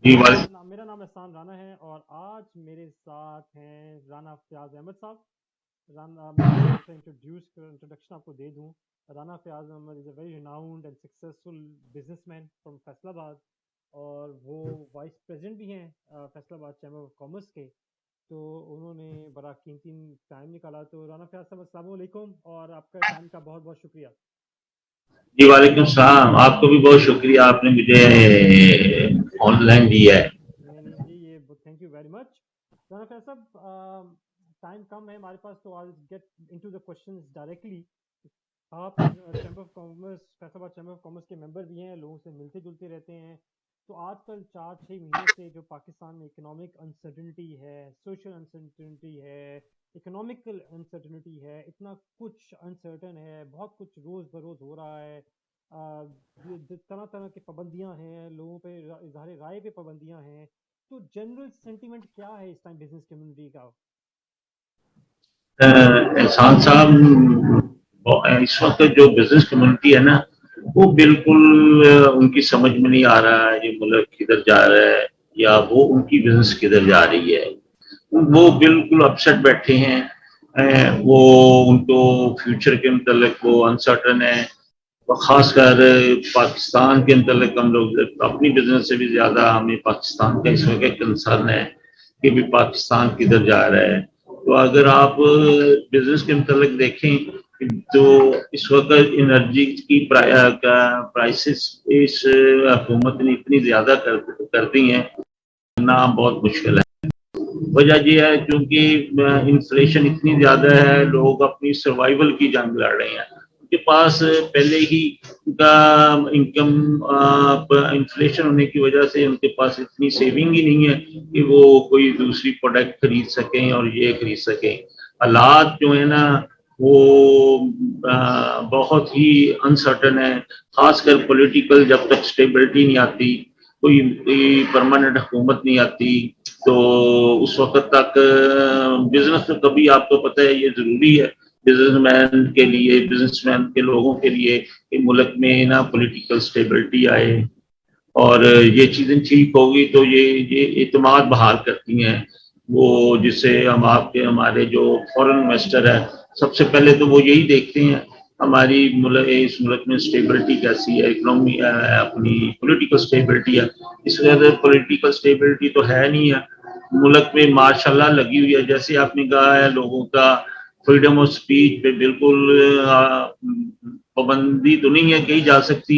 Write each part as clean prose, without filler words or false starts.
جی मेरा वाले नाम मेरा नाम एहसान राना है और आज मेरे साथ हैं राना फयाज अहमद साहब। राना, मैं थोड़ा सा इंट्रोडक्शन आपको दे दूं। Rana Fayaz Ahmad is a very renowned and successful businessman from Faisalabad, और वो वाइस प्रेसिडेंट भी हैं फैसलाबाद चैम्बर ऑफ कॉमर्स के। तो उन्होंने बड़ा कीमती टाइम निकाला। तो राना फयाज साहब, अस्सलाम वालेकुम, और आपका टाइम का बहुत बहुत शुक्रिया। जी वालेकुम सलाम, आपको भी बहुत शुक्रिया, आपने मुझे ऑनलाइन दिया है। नहीं नहीं जी, ये thank you very much. Rana Fayyaz साहब, टाइम कम है हमारे पास, तो I get into the questions directly. आप chamber of commerce, Faisalabad chamber of commerce के मेंबर भी हैं, लोगों से मिलते जुलते रहते हैं। तो आजकल 4-6 महीने से जो पाकिस्तान में इकोनॉमिक अनसर्टनिटी है, सोशल अनसर्टनिटी है, इकोनॉमिकल अनसर्टनिटी है, इतना कुछ अनसर्टन है, बहुत कुछ रोज़ बरोज़ हो रहा है। तरह तरह की पाबंदियां हैं, लोगों पे इजहार राय पे पाबंदियां हैं। तो जनरल सेंटीमेंट क्या है इस टाइम बिजनेस कम्युनिटी का? एहसान साहब, इस वक्त जो बिजनेस कम्युनिटी है ना, वो बिल्कुल उनकी समझ में नहीं आ रहा है ये मुल्क किधर जा रहा है, या वो उनकी बिजनेस किधर जा रही है। वो बिल्कुल अपसेट बैठे हैं। वो उनको फ्यूचर के मतलब वो अनसर्टन है। खासकर पाकिस्तान के अंतर्गत हम लोग अपनी बिजनेस से भी ज्यादा हमें पाकिस्तान का इस वक्त कंसर्न है कि भी पाकिस्तान किधर जा रहा है। तो अगर आप बिजनेस के अंतर्गत देखें तो इस वक्त एनर्जी की प्राइसेस इस हुकूमत ने इतनी ज्यादा कर दी हैं ना, बहुत मुश्किल है। वजह यह है क्योंकि इन्फ्लेशन इतनी ज्यादा है, लोग अपनी सर्वाइवल की जंग लड़ रहे हैं। उनके पास पहले ही उनका इनकम इन्फ्लेशन होने की वजह से उनके पास इतनी सेविंग ही नहीं है कि वो कोई दूसरी प्रोडक्ट खरीद सकें और ये खरीद सकें। हालात जो है ना, वो बहुत ही अनसर्टन है। खासकर पॉलिटिकल जब तक स्टेबिलिटी नहीं आती, कोई परमानेंट हुकूमत नहीं आती, तो उस वक्त तक बिजनेस तो कभी आपको पता है ये जरूरी है बिजनेसमैन के लिए, बिजनेसमैन के लोगों के लिए कि मुल्क में ना पॉलिटिकल स्टेबिलिटी आए और ये चीजें ठीक होगी तो ये इतमाद बहाल करती हैं। वो जिससे हम आपके हमारे जो फॉरेन इन्वेस्टर है, सबसे पहले तो वो यही देखते हैं हमारी मुल्क, इस मुल्क में स्टेबिलिटी कैसी है, इकोनॉमी अपनी पॉलिटिकल स्टेबिलिटी है। इस वजह से पॉलिटिकल स्टेबिलिटी तो है नहीं है मुल्क में, माशाल्लाह लगी हुई है। जैसे आपने कहा है लोगों का फ्रीडम ऑफ स्पीच पे बिल्कुल पाबंदी तो नहीं है कही जा सकती।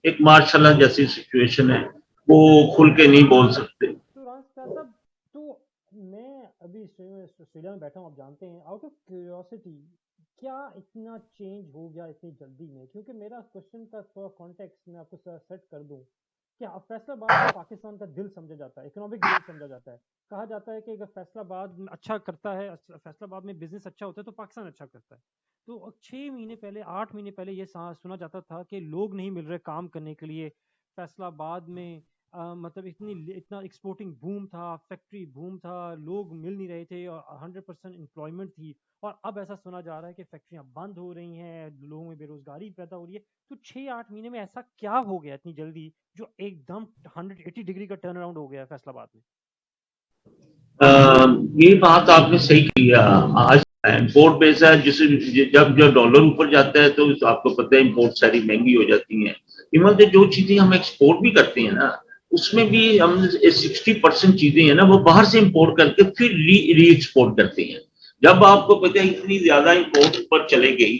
एक मार्शल जैसी सिचुएशन है, वो खुल के नहीं बोल सकते। तो राज साहब, तो मैं अभी ऑस्ट्रेलिया में बैठा हूँ, आप जानते हैं, आउट ऑफ क्यूरियोसिटी, क्या इतना चेंज हो गया इतनी जल्दी में? क्योंकि मेरा क्वेश्चन का थोड़ा कॉन्टेक्स्ट मैं आपको सेट कर दूं। क्या फैसलाबाद को पाकिस्तान का दिल समझा जाता है, इकोनॉमिक दिल समझा जाता है? कहा जाता है कि अगर फैसलाबाद अच्छा करता है, फैसलाबाद में बिजनेस अच्छा होता है, तो पाकिस्तान अच्छा करता है। तो 6 महीने पहले, 8 महीने पहले ये सुना जाता था कि लोग नहीं मिल रहे काम करने के लिए फैसलाबाद में। मतलब इतना एक्सपोर्टिंग बूम था, फैक्ट्री बूम था, लोग मिल नहीं रहे थे और 100% एम्प्लॉयमेंट थी। और अब ऐसा सुना जा रहा है कि फैक्ट्रियां बंद हो रही हैं, लोगों में बेरोजगारी पैदा हो रही है। तो 6-8 महीने में ऐसा क्या हो गया इतनी जल्दी, जो एकदम 180 डिग्री का टर्न अराउंड हो गया है फैसलाबाद में? ये बात आपने सही किया। आज इम्पोर्ट बेस है, जिस जब जो डॉलर ऊपर जाता है तो आपको पता है इम्पोर्ट सारी महंगी हो जाती हैं। इवन जो चीजें हम एक्सपोर्ट भी करते हैं ना, उसमें भी हम 60% चीजें हैं ना वो बाहर से इम्पोर्ट करके फिर री एक्सपोर्ट करते हैं। जब आपको पता है इतनी ज्यादा इम्पोर्ट ऊपर चले गई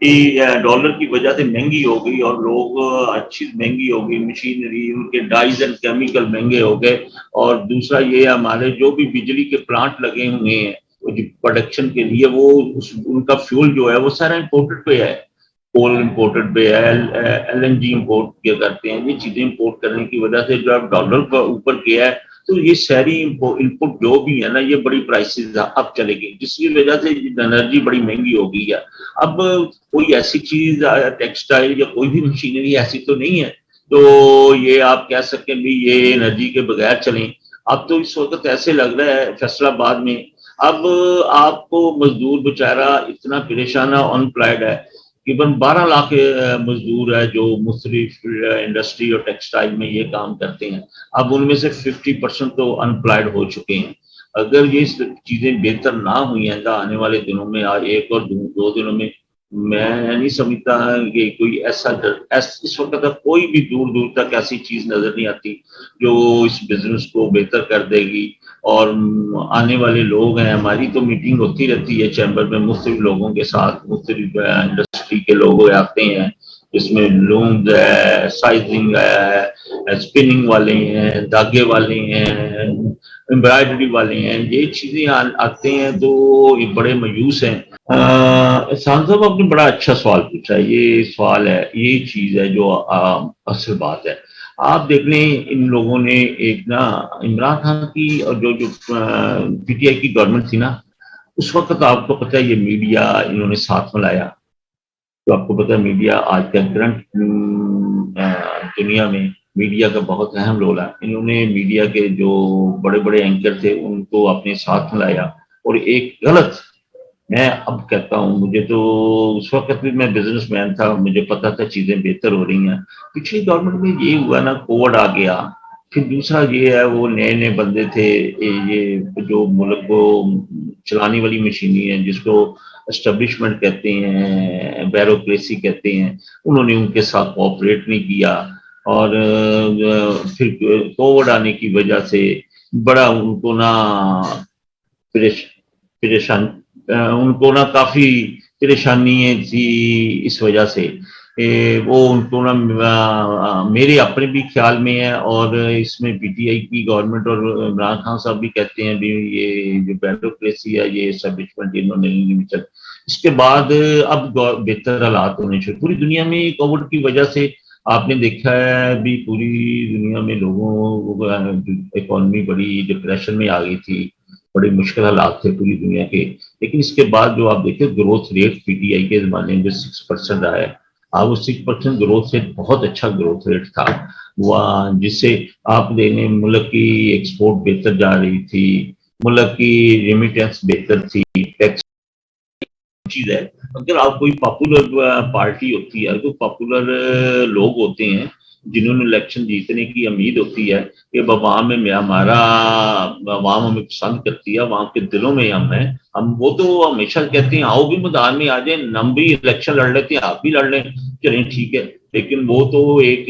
कि डॉलर की वजह से महंगी हो गई और लोग अच्छी महंगी हो गई, मशीनरी उनके डाइज एंड केमिकल महंगे हो गए। और दूसरा ये हमारे जो भी बिजली के प्लांट लगे हुए हैं प्रोडक्शन के लिए, वो उनका फ्यूल जो है वो सारा इम्पोर्टेड पे है। कोल इम्पोर्टेड पे है, LNG इम्पोर्ट किया करते हैं। ये चीजें इम्पोर्ट करने की वजह से जब डॉलर का ऊपर गया है तो ये सारी इनपुट जो भी है ना, ये बड़ी प्राइसेस अब चलेगी, जिसकी वजह से एनर्जी बड़ी महंगी हो गई है। अब कोई ऐसी चीज टेक्सटाइल या कोई भी मशीनरी ऐसी तो नहीं है तो ये आप कह सकते हैं भी ये एनर्जी के बगैर चलें। अब तो इस वक्त ऐसे लग रहा है फैसलाबाद में, अब आपको मजदूर बेचारा इतना परेशान अनएम्प्लॉयड है तकरीबन 12 लाख मजदूर है जो मुख्तलिफ इंडस्ट्री और टेक्सटाइल में ये काम करते हैं। अब उनमें से 50% तो अनएम्प्लॉयड हो चुके हैं। अगर ये चीजें बेहतर ना हुई हैं आने वाले दिनों में, एक और दो दिनों में, मैं नहीं समझता कि कोई इस वक्त तक कोई भी दूर दूर तक ऐसी चीज नजर नहीं आती जो इस बिजनेस को बेहतर कर देगी। और आने वाले लोग हैं, हमारी तो मीटिंग होती रहती है चैम्बर में मुख्तलिफ लोगों के साथ, मुख्तलिफ इंडस्ट्री के लोग आते हैं, जिसमें लूम्स है, साइजिंग है, स्पिनिंग वाले हैं, धागे वाले हैं, एम्ब्रॉयडरी वाले हैं, ये चीजें आते हैं तो ये बड़े मायूस हैं। एहसान साहब आपने बड़ा अच्छा सवाल पूछा है। ये सवाल है, ये चीज है जो असल बात है। आप देख लें, इन लोगों ने एक ना इमरान खान की और जो जो पीटीआई की गवर्नमेंट थी ना, उस वक्त आपको पता है ये मीडिया इन्होंने साथ में लाया। तो आपको पता है मीडिया आज का करंट दुनिया में मीडिया का बहुत अहम रोल है। इन्होंने मीडिया के जो बड़े बड़े एंकर थे उनको अपने साथ में लाया। और एक गलत, मैं अब कहता हूँ, मुझे तो उस वक्त भी मैं बिजनेसमैन था, मुझे पता था चीजें बेहतर हो रही हैं। पिछली गवर्नमेंट में ये हुआ ना, कोविड आ गया। फिर दूसरा ये है, वो नए नए बंदे थे, ये जो मुल्क को चलाने वाली मशीनी है जिसको एस्टेब्लिशमेंट कहते हैं, ब्यूरोक्रेसी कहते हैं, उन्होंने उनके साथ कोऑपरेट नहीं किया। और फिर कोविड आने की वजह से बड़ा उनको ना परेशान, उनको ना काफी परेशानी थी इस वजह से। वो उनको ना मेरे अपने भी ख्याल में है, और इसमें पीटीआई की गवर्नमेंट और इमरान खान साहब भी कहते हैं भी ये जो ब्यूरोक्रेसी है, ये एस्टेब्लिशमेंट इन्होंने नहीं। इसके बाद अब बेहतर हालात होने शुरू पूरी दुनिया में। कोविड की वजह से आपने देखा है भी पूरी दुनिया में लोगों इकोनॉमी बड़ी डिप्रेशन में आ गई थी, बड़े मुश्किल हालात थे पूरी दुनिया के। लेकिन इसके बाद जो आप देखें ग्रोथ रेट पीटीआई के जमाने में 6% आया है। अब वो 6% ग्रोथ रेट बहुत अच्छा ग्रोथ रेट था वह, जिससे आप देने मुल्क की एक्सपोर्ट बेहतर जा रही थी, मुल्क की रेमिटेंस बेहतर थी, टैक्स चीज है। अगर आप कोई पॉपुलर पार्टी होती है, कोई पॉपुलर लोग होते हैं जिन्होंने इलेक्शन जीतने की उम्मीद होती है कि अवाम में हमारा, अवाम हमें पसंद करती है, अवाम के दिलों में हम हैं, हम वो तो हमेशा कहते हैं आओ भी मैदान में आ जाए, हम भी इलेक्शन लड़ लेते हैं, आप भी लड़ लें, चलें ठीक है। लेकिन वो तो एक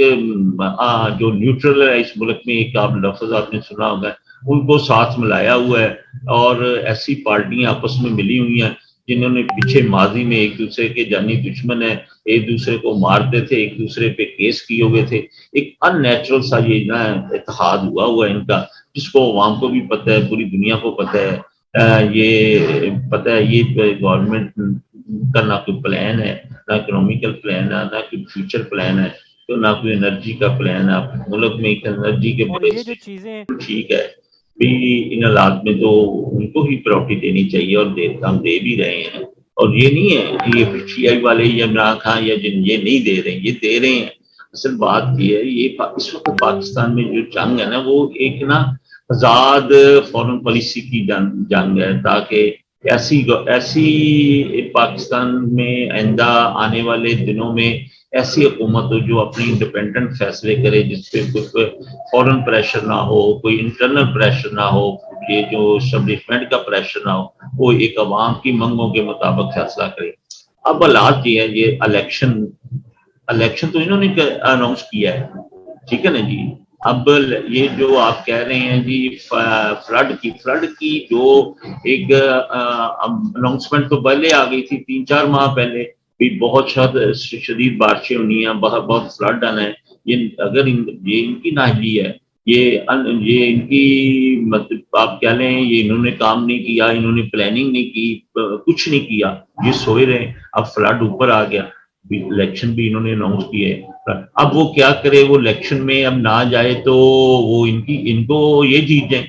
जो न्यूट्रल है इस मुल्क में, एक आप लफ्ज आपने सुना होगा, उनको साथ मिलाया हुआ है। और ऐसी पार्टियां आपस में मिली हुई हैं जिन्होंने पीछे माजी में एक दूसरे के जानी दुश्मन है, एक दूसरे को मारते थे, एक दूसरे पे केस किए हुए थे। एक अननेचुरल सा ये ना इत्तेहाद हुआ इनका, जिसको अवाम को भी पता है, पूरी दुनिया को पता है। ये पता है ये गवर्नमेंट का ना कोई प्लान है, ना इकोनॉमिकल प्लान है, ना कोई फ्यूचर प्लान है, तो ना कोई एनर्जी का प्लान है। मुल्क में एक एनर्जी के और बड़े ये जो चीजें ठीक है भी, इन हालात में तो उनको ही प्रायोरिटी देनी चाहिए, और हम दे भी रहे हैं। और ये नहीं है कि ये पीटीआई वाले या इमरान खान या जिन ये नहीं दे रहे, ये दे रहे हैं। असल बात ये है, ये इस वक्त पाकिस्तान में जो जंग है ना, वो एक ना आजाद फॉरेन पॉलिसी की जंग है, ताकि ऐसी ऐसी पाकिस्तान में आइंदा आने वाले दिनों में ऐसी हुकूमत हो जो अपनी इंडिपेंडेंट फैसले करे, जिसपे कोई फॉरेन प्रेशर ना हो, कोई इंटरनल प्रेशर ना हो, ये जो एस्टेब्लिशमेंट का प्रेशर ना हो, वो एक अवाम की मंगों के मुताबिक फैसला करे। अब हालात ये है, ये इलेक्शन इलेक्शन तो इन्होंने अनाउंस किया है, ठीक है ना जी। अब ये जो आप कह रहे हैं जी फ्लड की जो एक अनाउंसमेंट तो पहले आ गई थी, 3-4 माह पहले भी बहुत शदीद बारिशें होनी है, बहुत फ्लड आना है। ये अगर ये इनकी नाहली है, ये इनकी मतलब आप कह लें ये इन्होंने काम नहीं किया, इन्होंने प्लानिंग नहीं की, कुछ नहीं किया, ये सोए रहे। अब फ्लड ऊपर आ गया, इलेक्शन भी इन्होंने अनाउंस किए। अब वो क्या करे, वो इलेक्शन में अब ना जाए तो वो इनको ये जीत जाए।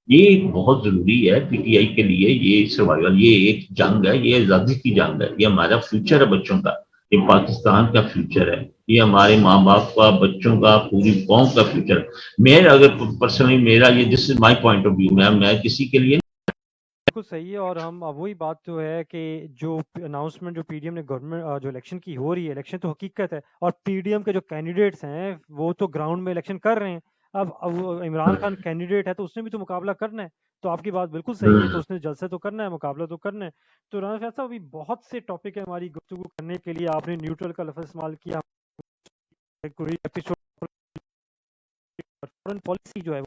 ये एक बहुत जरूरी है पीटीआई के लिए, ये सर्वाइवल, ये एक जंग है, ये आजादी की जंग है, ये हमारा फ्यूचर है बच्चों का, ये पाकिस्तान का फ्यूचर है, ये हमारे माँ बाप का, बच्चों का, पूरी कौम का फ्यूचर। मैं अगर पर्सनली मेरा ये this is my point of view, मैं किसी के लिए بالکل सही है और हम वही बात तो है कि जो अनाउंसमेंट जो पीडीएम ने गवर्नमेंट जो इलेक्शन की हो रही है, इलेक्शन तो हकीकत है और पीडीएम के जो कैंडिडेट्स हैं वो तो ग्राउंड में इलेक्शन कर रहे हैं। अब वो इमरान खान कैंडिडेट है तो उसने भी तो मुकाबला करना है। तो आपकी बात बिल्कुल सही है, तो उसने जल्द से तो करना है, मुकाबला तो करना है। तो राना फैज साहब, अभी बहुत से टॉपिक है हमारी गुफ्तगू करने के लिए। आपने न्यूट्रल का लफ्ज़ इस्तेमाल किया, पूरी एपिसोड फॉरेन पॉलिसी जो है,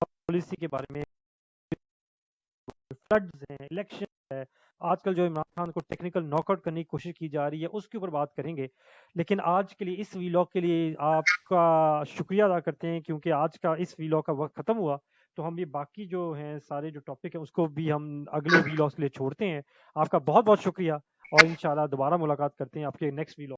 पॉलिसी के बारे में, फ्लड्स हैं, इलेक्शन है, आजकल जो इमरान खान को टेक्निकल नॉकआउट करने की कोशिश की जा रही है, उसके ऊपर बात करेंगे। लेकिन आज के लिए, इस वीलॉग के लिए आपका शुक्रिया अदा करते हैं, क्योंकि आज का इस वीलॉग का वक्त ख़त्म हुआ। तो हम ये बाकी जो हैं सारे जो टॉपिक हैं उसको भी हम अगले वीलॉग्स के लिए छोड़ते हैं। आपका बहुत बहुत शुक्रिया और इंशाल्लाह दोबारा मुलाकात करते हैं आपके नेक्स्ट वीलॉग।